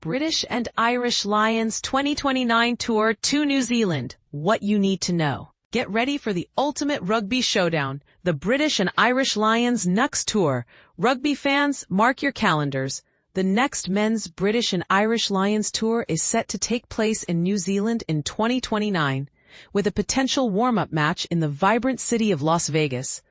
British and Irish Lions 2029 tour to New Zealand. What you need to know. Get ready for the ultimate rugby showdown, the British and Irish Lions next tour. Rugby fans, mark your calendars. The next men's British and Irish Lions tour is set to take place in New Zealand in 2029, with a potential warm-up match in the vibrant city of Las Vegas.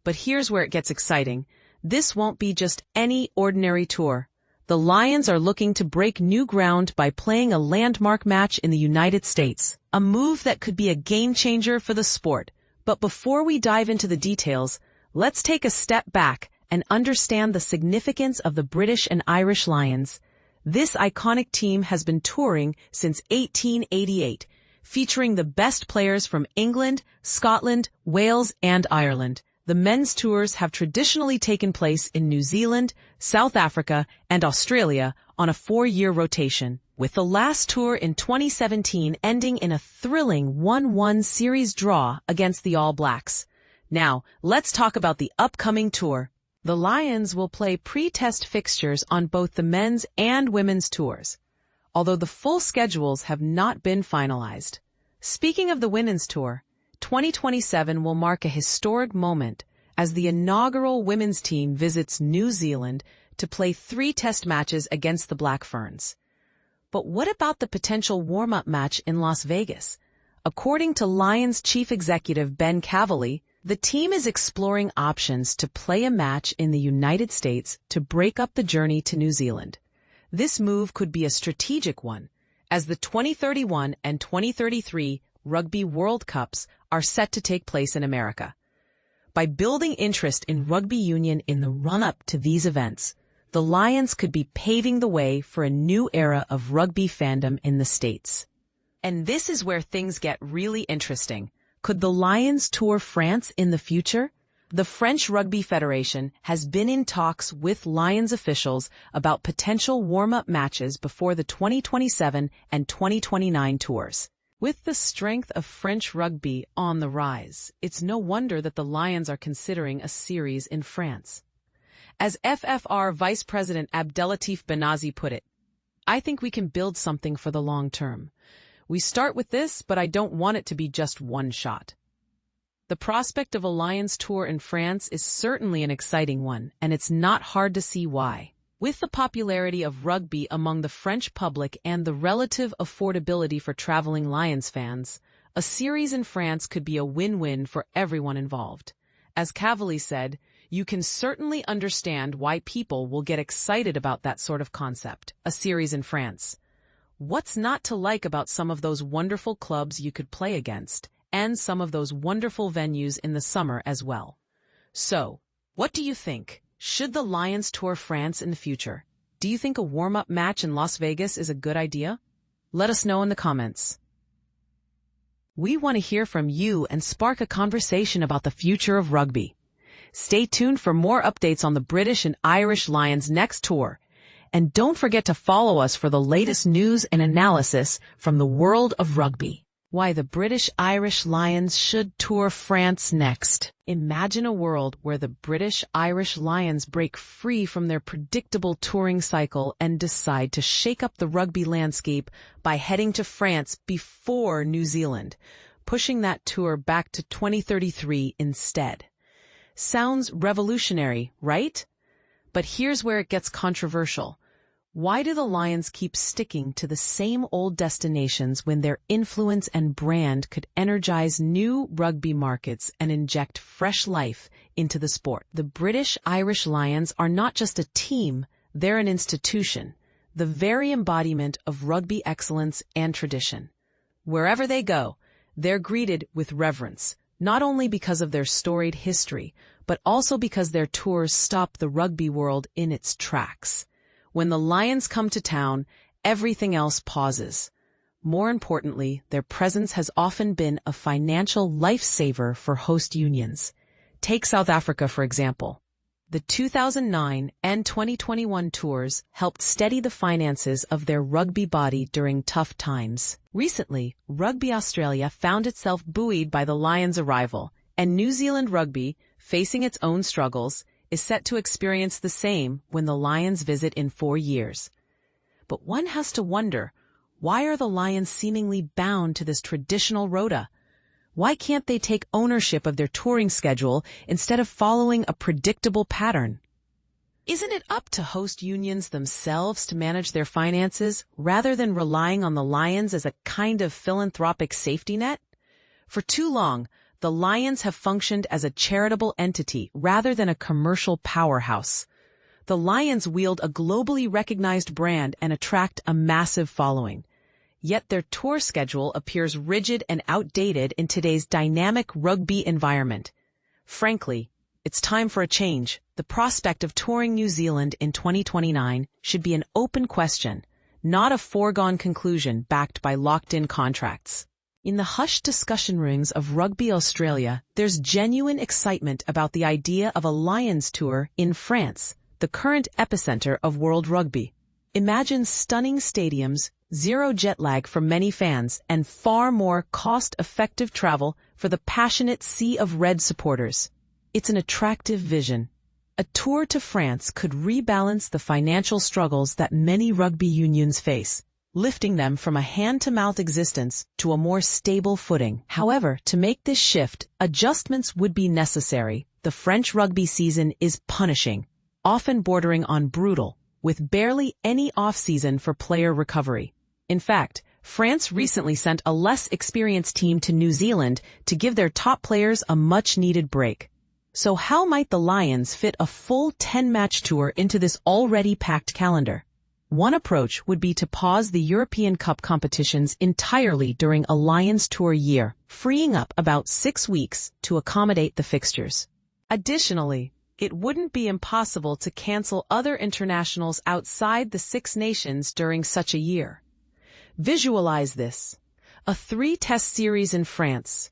But here's where it gets exciting. This won't be just any ordinary tour. The Lions are looking to break new ground by playing a landmark match in the United States, a move that could be a game-changer for the sport. But before we dive into the details, let's take a step back and understand the significance of the British and Irish Lions. This iconic team has been touring since 1888, featuring the best players from England, Scotland, Wales, and Ireland. The men's tours have traditionally taken place in New Zealand, South Africa, and Australia on a 4-year rotation, with the last tour in 2017 ending in a thrilling 1-1 series draw against the All Blacks. Now, let's talk about the upcoming tour. The Lions will play pre-test fixtures on both the men's and women's tours, although the full schedules have not been finalized. Speaking of the women's tour, 2027 will mark a historic moment as the inaugural women's team visits New Zealand to play 3 test matches against the Black Ferns. But what about the potential warm-up match in Las Vegas? According to Lions chief executive Ben Cavally, the team is exploring options to play a match in the United States to break up the journey to New Zealand. This move could be a strategic one, as the 2031 and 2033 Rugby World Cups are set to take place in America. By building interest in rugby union in the run-up to these events, the Lions could be paving the way for a new era of rugby fandom in the States. And this is where things get really interesting. Could the Lions tour France in the future? The French Rugby Federation has been in talks with Lions officials about potential warm-up matches before the 2027 and 2029 tours. With the strength of French rugby on the rise, it's no wonder that the Lions are considering a series in France. As FFR Vice President Abdelatif Benazi put it, "I think we can build something for the long term. We start with this, but I don't want it to be just one shot." The prospect of a Lions tour in France is certainly an exciting one, and it's not hard to see why. With the popularity of rugby among the French public and the relative affordability for traveling Lions fans, a series in France could be a win-win for everyone involved. As Cavally said, "You can certainly understand why people will get excited about that sort of concept, a series in France. What's not to like about some of those wonderful clubs you could play against, and some of those wonderful venues in the summer as well?" So, what do you think? Should the Lions tour France in the future? Do you think a warm-up match in Las Vegas is a good idea? Let us know in the comments. We want to hear from you and spark a conversation about the future of rugby. Stay tuned for more updates on the British and Irish Lions next tour. And don't forget to follow us for the latest news and analysis from the world of rugby. Why the British-Irish Lions should tour France next. Imagine a world where the British-Irish Lions break free from their predictable touring cycle and decide to shake up the rugby landscape by heading to France before New Zealand, pushing that tour back to 2033 instead. Sounds revolutionary, right? But here's where it gets controversial. Why do the Lions keep sticking to the same old destinations when their influence and brand could energize new rugby markets and inject fresh life into the sport? The British-Irish Lions are not just a team, they're an institution, the very embodiment of rugby excellence and tradition. Wherever they go, they're greeted with reverence, not only because of their storied history, but also because their tours stop the rugby world in its tracks. When the Lions come to town, everything else pauses. More importantly, their presence has often been a financial lifesaver for host unions. Take South Africa, for example. The 2009 and 2021 tours helped steady the finances of their rugby body during tough times. Recently, Rugby Australia found itself buoyed by the Lions' arrival, and New Zealand Rugby, facing its own struggles, is set to experience the same when the Lions visit in 4 years. But one has to wonder, why are the Lions seemingly bound to this traditional rota? Why can't they take ownership of their touring schedule instead of following a predictable pattern? Isn't it up to host unions themselves to manage their finances rather than relying on the Lions as a kind of philanthropic safety net? For too long, the Lions have functioned as a charitable entity rather than a commercial powerhouse. The Lions wield a globally recognized brand and attract a massive following. Yet their tour schedule appears rigid and outdated in today's dynamic rugby environment. Frankly, it's time for a change. The prospect of touring New Zealand in 2029 should be an open question, not a foregone conclusion backed by locked-in contracts. In the hushed discussion rings of Rugby Australia, there's genuine excitement about the idea of a Lions tour in France, the current epicenter of world rugby. Imagine stunning stadiums, zero jet lag for many fans, and far more cost-effective travel for the passionate sea of red supporters. It's an attractive vision. A tour to France could rebalance the financial struggles that many rugby unions face, lifting them from a hand-to-mouth existence to a more stable footing. However, to make this shift, adjustments would be necessary. The French rugby season is punishing, often bordering on brutal, with barely any off-season for player recovery. In fact, France recently sent a less experienced team to New Zealand to give their top players a much-needed break. So how might the Lions fit a full 10-match tour into this already packed calendar? One approach would be to pause the European Cup competitions entirely during a Lions tour year, freeing up about 6 weeks to accommodate the fixtures. Additionally, it wouldn't be impossible to cancel other internationals outside the Six Nations during such a year. Visualize this: a 3-test series in France,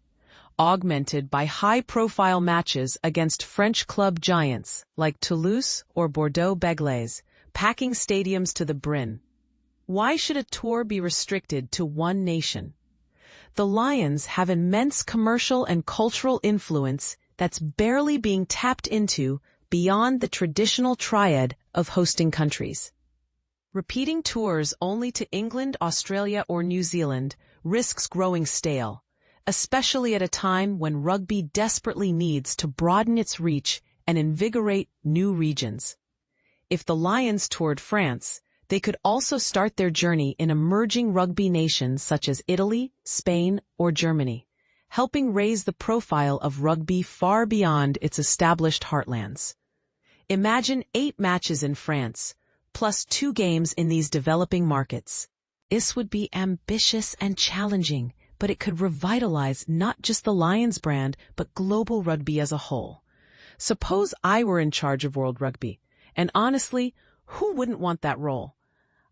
augmented by high-profile matches against French club giants like Toulouse or Bordeaux-Bègles, packing stadiums to the brim. Why should a tour be restricted to one nation? The Lions have immense commercial and cultural influence that's barely being tapped into beyond the traditional triad of hosting countries. Repeating tours only to England, Australia, or New Zealand risks growing stale, especially at a time when rugby desperately needs to broaden its reach and invigorate new regions. If the Lions toured France, they could also start their journey in emerging rugby nations such as Italy, Spain, or Germany, helping raise the profile of rugby far beyond its established heartlands. Imagine 8 matches in France, plus 2 games in these developing markets. This would be ambitious and challenging, but it could revitalize not just the Lions brand, but global rugby as a whole. Suppose I were in charge of World Rugby, and honestly, who wouldn't want that role?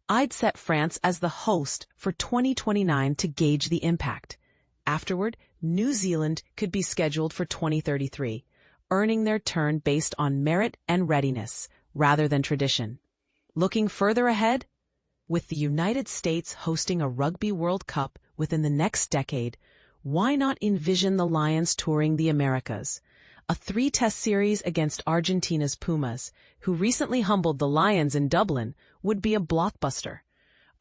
I'd set France as the host for 2029 to gauge the impact. Afterward, New Zealand could be scheduled for 2033, earning their turn based on merit and readiness, rather than tradition. Looking further ahead, with the United States hosting a Rugby World Cup within the next decade, why not envision the Lions touring the Americas? A 3-test series against Argentina's Pumas, who recently humbled the Lions in Dublin, would be a blockbuster.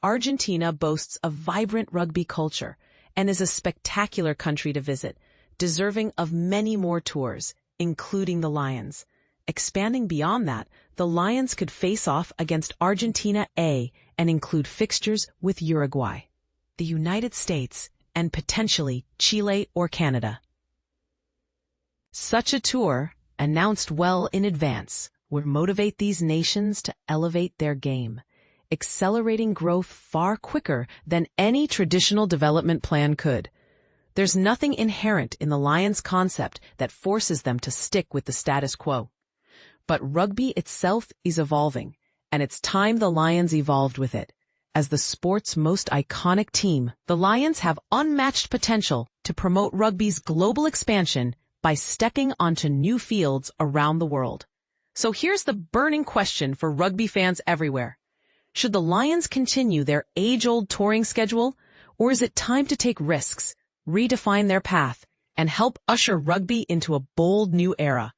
Argentina boasts a vibrant rugby culture and is a spectacular country to visit, deserving of many more tours, including the Lions. Expanding beyond that, the Lions could face off against Argentina A and include fixtures with Uruguay, the United States, and potentially Chile or Canada. Such a tour, announced well in advance, would motivate these nations to elevate their game, accelerating growth far quicker than any traditional development plan could. There's nothing inherent in the Lions concept that forces them to stick with the status quo. But rugby itself is evolving, and it's time the Lions evolved with it. As the sport's most iconic team, the Lions have unmatched potential to promote rugby's global expansion by stepping onto new fields around the world. So here's the burning question for rugby fans everywhere. Should the Lions continue their age-old touring schedule, or is it time to take risks, redefine their path, and help usher rugby into a bold new era?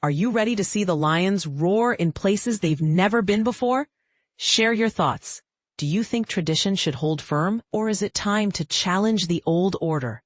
Are you ready to see the Lions roar in places they've never been before? Share your thoughts. Do you think tradition should hold firm, or is it time to challenge the old order?